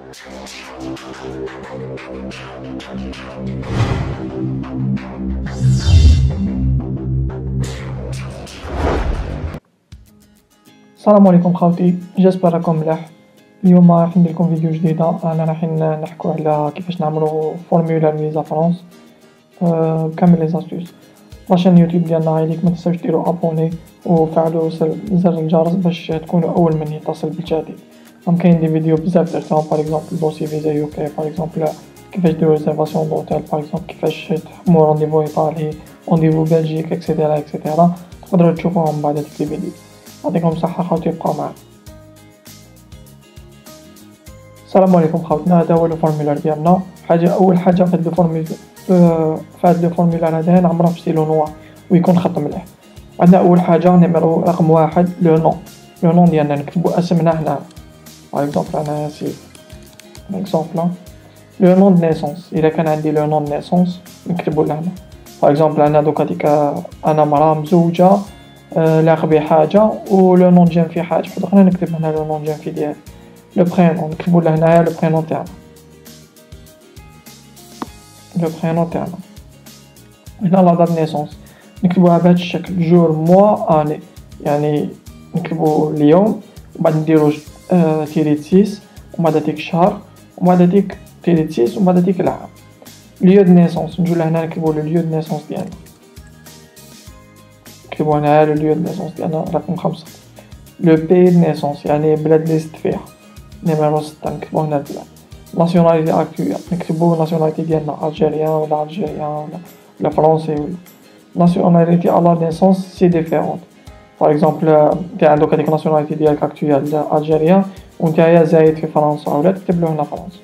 السلام عليكم خوتي، جاسبر راكم ملاح. اليوم راح ندير لكم فيديو جديده. انا راح نحكوا على كيفاش نعملوا فورمولار فيزا فرنسا بكامل لي زاستوس. لاشين يوتيوب ديالنا هايليك، ما تنساوش ديروا ابوني وفعلوا زر الجرس باش تكونوا اول من يتصل بالجديد. كاين دي فيديو بزاف درتهم، باغ اكزومبل دوسي فيزا يو كي، باغ اكزومبل كيفاش ديروا ريزيرفاسيون دوتيل، باغ اكزومبل كيفاش تحموا رونديفو ايطالي، رونديفو بلجيك اكسيتيرا اكسيتيرا. تقدروا تشوفوهم بعد هاد الفيديو. يعطيكم الصحة خوتي، بقاو معنا. السلام عليكم خوتنا، هذا هو الفورمولار ديالنا. اول حاجه في هاد الفورمولار هذا نعمروه في ستيلو نوار ويكون خط مليح. عندنا اول حاجه نيميرو رقم واحد لو نون ديالنا، نكتبوا اسمنا هنا. باغ اكزومبل انا سيف اكزومبل لو نون دو نيسونس. اذا كان عندي لو نون دو نيسونس نكتبوا لهنا. باغ اكزومبل انا دوكا ديك انا مرا مزوجه لاقبي حاجه ولو نون جيم في حاجه اخرى، نكتب هنا لو نون جيم في ديالي. لو برينون نكتبوا لهنايا لو برينون تاعنا، لو برينون تاعنا. هنا لا دات نيسونس نكتبوها بهذا الشكل، جور موا اني، يعني نكتبوا اليوم وبعد نديرو تيري 6 وبعد ديك الشهر وبعد ديك تيري 6 وبعد ديك العام. ليو دو نيسونس نجو لهنا نكتبوا ليو دو نيسونس ديالنا، نكتبوا هنا ليو دو نيسونس ديالنا رقم 5. لو بي دو نيسونس يعني بلاد اللي زدت فيها، نيميرو 6 نكتبو هنا البلاد. ناسيوناليتي اكتويال نكتبو ناسيوناليتي ديالنا الجيريان ولا الجيريان ولا فرونسي. ولا ناسيوناليتي على نيسونس سي ديفيرونت. باغ اكزومبل انت عندك هذيك ناسيوناليتي ديالك اكتويال الجيريان ونتايا زايد في فرنسا، ولا تكتب له هنا فرنسا.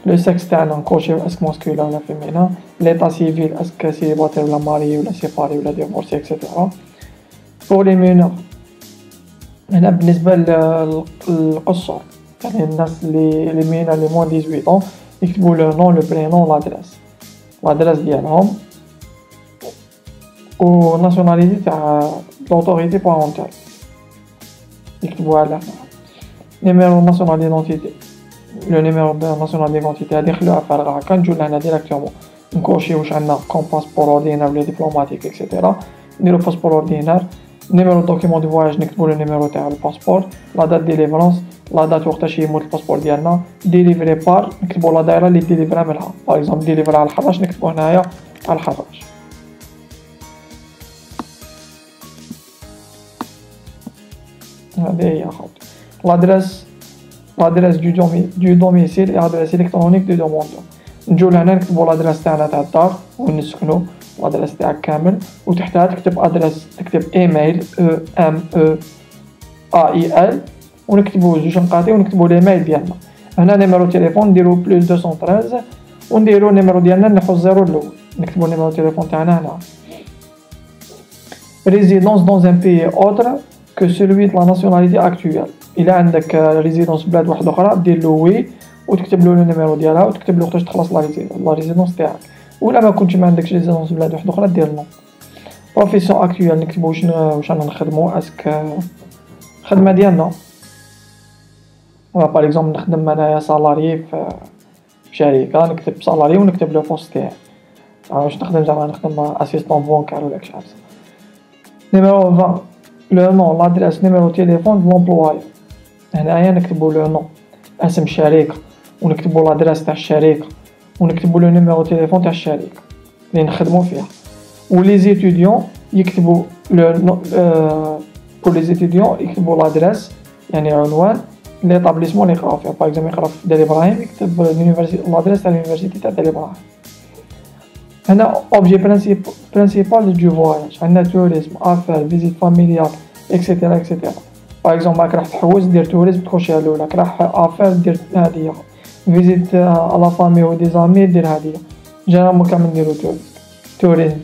لو سكس تاعنا نكوشيو اسك ماسكولا ولا فيمينا. ليطا سيفيل اسك سيليباتير ولا ماري ولا سيباري ولا ديفورسي اكسيتيرا. بور لي مينور هنا بالنسبه للقصر، يعني الناس اللي مينا لي موان 18 يكتبوا لو نون لو برينون لادريس ديالهم و ناسيوناليتي تاع لوطوريتي بارونتال يكتبوها لهنا. نيميرو ناسيونال ديدونتيتي، لو نيميرو ناسيونال ديدونتيتي هادي خلوها فارغه هكا، نجو لهنا ديريكتومون نكوشي واش عندنا كوم باسبور اوردينار ولا دبلوماتيك اكسيتيرا. نديرو باسبور اوردينار. نيميرو دوكيمون دو فواياج نكتبو لو نيميرو تاع الباسبور. لا دات ديليفرونس لا دات وقتاش يموت الباسبور ديالنا. ديليفري بار نكتبو لا دايره اللي ديليفرا منها، باغ اكزومبل ديليفرا على الحراش نكتبو هنايا على الحراش. هذه هي خوتي لادريس دو دوميسيل اي ادريس الكترونيك دو دوموندور. نجو لهنا نكتبو لادريس تاعنا تاع الدار وين نسكنو، لادريس تاعك كامل، وتحتها تكتب ادريس، تكتب ايميل ام اي ال ونكتبو زوج نقاطي ونكتبو الايميل ديالنا. هنا نيميرو تليفون نديرو بلس 213 ونديرو النيميرو ديالنا نحو الزيرو الاول، نكتبو النيميرو تليفون تاعنا هنا. ريزيدونس دون ان بيي اوتر كو سولوي دو لا ناسيوناليتي اكتويال. الا عندك ريزيدونس بلاد واحده اخرى دير له وي وتكتب له النيميرو ديالها وتكتب له وقتاش تخلص لا ريزيدونس تاعك. ولا ما كنتش ما عندكش ريزيدونس بلاد واحده اخرى دير نو. بروفيسيون اكتويال نكتبو واش رانا نخدمو، اسك الخدمه ديالنا. باغ اكزومبل نخدم انايا سالاري في شركه، نكتب سالاري ونكتب لو بوست تاعي. واش نخدم زعما نخدم اسيستون بونكار ولا كش حاجه. نيميرو 20 لو نون لادريس نيميرو تليفون دو لومبلواي. هنايا نكتبو لو نون اسم الشركه ونكتبو لادريس تاع الشركه ونكتبو لو نيميرو تليفون تاع الشركه اللي نخدمو فيها. ولي زيتوديون يكتبو لو بور لي زيتوديون يكتبو لادريس يعني عنوان ليطابليسمون اللي يقراو فيه. باغ اكزومبل يقرا في دار ابراهيم يكتب لونيفرسيتي لادريس تاع لونيفرسيتي تاع دار ابراهيم. هنا اوبجي برينسيبال دو فواياج، عندنا توريزم، افير، فيزيت فاميليال اكسيتيرا اكسيتيرا. باغ اكزومبل راك راح تحوس دير توريزم تخشيها الاولى، راح افير دير هاديه، فيزيت على فامي و دي زامي دير هاديه. جينيرالمون كامل نديرو توريزم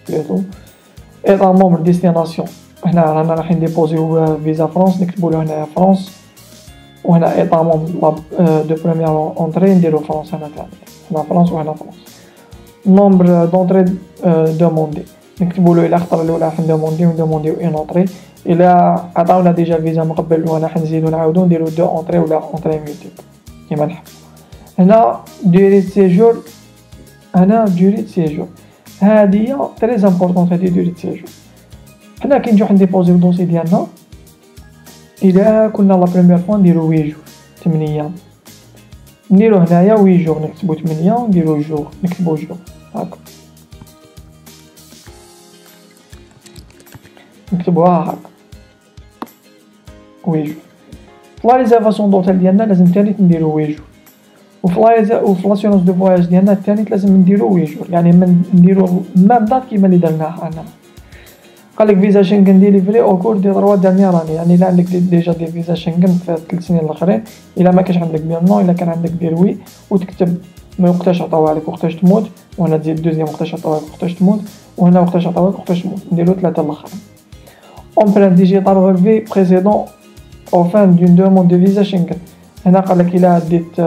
بليتو. ايطا مومبر ديستيناسيون، هنا رانا رايحين ديبوزيو فيزا فرنسا نكتبو له هنايا فرنسا، وهنا ايطا مومبر دو بروميير اونطري نديرو فرنسا هنا تاعنا، هنا فرنسا وهنا فرنسا. نومبر دونطري دوموندي نكتبوا له الى الخطره الاولى راح ندومونديو اون اونطري، الى عطاونا ديجا الفيزا من قبل وانا راح نزيدو نعاودو نديرو دو اونطري ولا اونطري ميوتيب كيما نحب. هنا ديري سيجور، هنا ديري سيجور هادي تري امبورطون. هادي ديري سيجور حنا كي نجيو نديبوزيو الدوسي ديالنا الى كنا لا بروميير فوا نديرو 8 جور 8 نديرو هنايا 8 جور نكتبو 8 ونديرو جور نكتبو جور هاكا نكتبوها هاكا 8 جور. في لا ريزيرفاسيون دوطيل ديالنا لازم تاني نديرو 8 جور، وفي لاسيونس دو فواياج ديالنا الثاني لازم نديرو 8 جور، يعني نديرو ميم دات كيما اللي درناها هنا. قالك فيزا شنغن ديليفري او كور دي 3 ديرنيير اني، يعني الا عندك ديجا دي فيزا شنغن في 3 سنين الاخرين، الا ما كانش عندك دير نو، الا كان عندك دير وي وتكتب من وقتاش عطاوها لك وقتاش تموت، وهنا تزيد دوزيام وقتاش عطاوها لك وقتاش تموت، وهنا وقتاش عطاوها لك وقتاش تموت، نديرو 3 الاخرين. امبرانت ديجيتال ريلفي بريسيدون او فان دون دوموند دو فيزا شنغن. هنا قالك الا ديت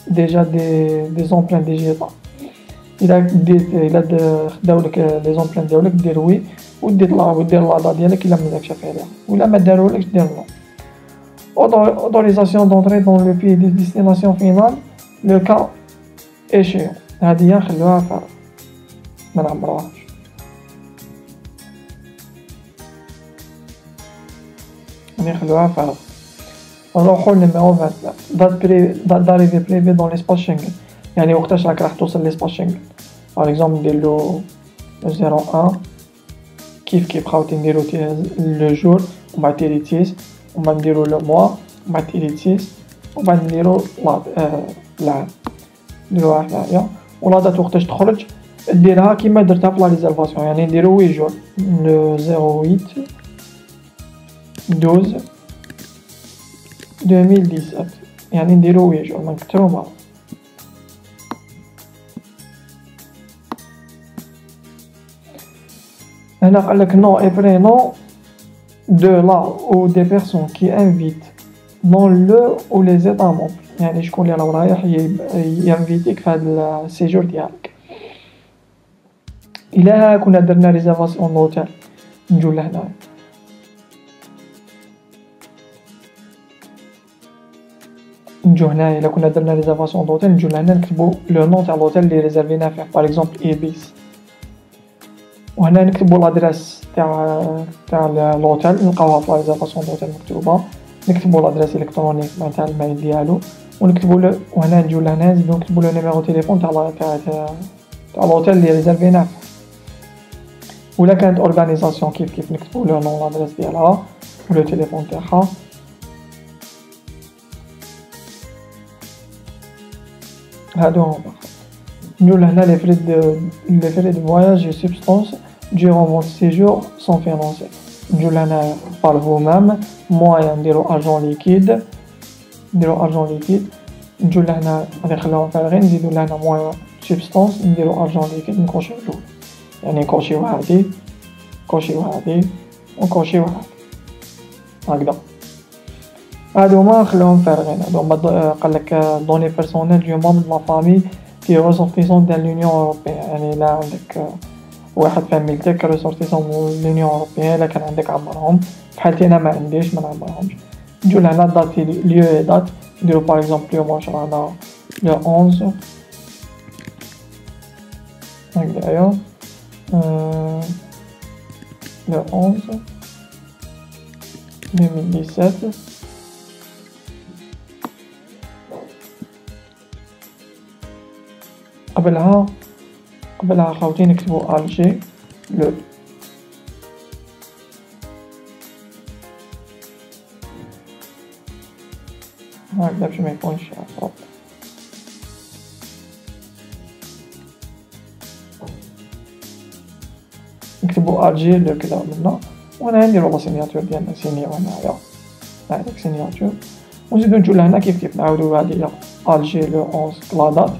ديجا دي زومبرانت ديجيتال، الا ديت الا خداولك لي زومبرانت ديالك دير وي ودير لا ديالك الا مازالكش فيها، ولا ما دارولكش دير نو. اوتوريزاسيون دونطري دون لو بي دي ديستيناسيون فينال لو كا ايشيون، هادي نخلوها فارغ ما نعمروهاش. نخلوها فارغ. نروحو لنيميرو 29 دات داريفي بريفي دون ليسباس شنغن، يعني وقتاش راك راح توصل ليسباس شنغن. باغ اكزومبل نديرلو 01 كيف خاوتي نديرو لو جور ومن بعد تيري تيس ومن بعد نديرو لو موا ومن بعد تيري تيس ومن بعد نديرو العام نديروها هنايا، ولا دات وقتاش تخرج ديرها كيما درتها في لا ريزيرفاسيون، يعني نديرو 8 جور لو 08 12 2017 يعني نديرو 8 جور نكترو معاه. هنا قالك نو اي برينون دو لا او دي بيرسون كي انفيت دون لو او لي زيتا مونبر، يعني شكون اللي راه رايح ينفيتيك في هذا السيجور ديالك. الا كنا درنا ريزيرفاسيون دوطيل نجو لهنا، نجو هنايا الا كنا درنا ريزيرفاسيون دوطيل نجو لهنا نكتبو لو نون تاع لوطيل اللي ريزيرفينا فيه، باغ اكزومبل ايبيس، وهنا نكتبو لادريس تاع لوطيل نلقاوها في ريزيرفاسيون دوطيل مكتوبه، نكتبو لادريس الكترونيك تاع المايل ديالو ونكتبو له، وهنا نجيو لهنا نزيدو نكتبو له نيميرو تليفون تاع لوطيل اللي ريزيرفيناه فيه. ولا كانت اورغانيزاسيون كيف نكتبو له نون لادريس ديالها ولو تليفون تاعها. هادو هما نجو لهنا لي فري دو فواياج اي سبستانس durant votre séjour sont financés. نجو لهنا par vous-même moyen نديرو argent liquide، نجو لهنا غادي نخليوهم فارغين نزيدو لهنا moyen substance نديرو argent liquide نكوشيو جوج، يعني نكوشيو هادي ونكوشيو هادي هكذا. هادو ما نخليوهم فارغين، هادو هما قالك دوني بيرسونيل دو مون دو لا فامي كي ريسورتيسون ديال لونيون اوروبيان، يعني لا عندك واحد فاميلتك ريسورتيسون من لونيون اوروبيان الا كان عندك عمرهم، بحالتي انا ما عنديش ما نعمرهمش. نجو لهنا داتي ليو اي دات نديرو باغ اكزومبل اليوم واش رانا لو 11 هكذايا لو 11 2017 قبلها خاوتي نكتبو الجي لو هكذا باش ما يكونش عفرط. نكتبو الجي لو كذا منا، وانا نديرو لا سينياتور ديالنا سينيو هنايا هاديك سينياتور، ونزيدو نجو لهنا كيف نعاودو هادي الجي لو 11 كلادات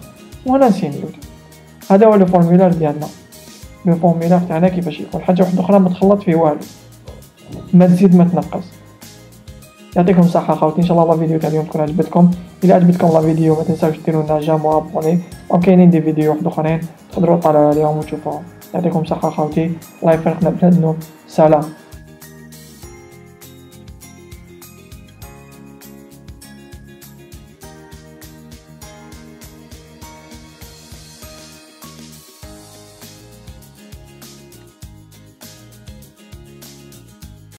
وانا نسينيو. هذا هو لو فورمولار ديالنا، لو فورمولار تاعنا كيفاش يكون. حاجه واحده اخرى ما تخلط فيه والو، ما تزيد ما تنقص. يعطيكم الصحه خوتي، ان شاء الله لا فيديو تاع اليوم تكون عجبتكم. الا عجبتكم لا فيديو ما تنساوش ديروا لنا جيم وابوني، وكاينين دي فيديو واحد اخرين تقدروا تطلعوا عليهم وتشوفوهم. يعطيكم الصحة خاوتي، الله يفرقنا بلا الذنوب، سلام.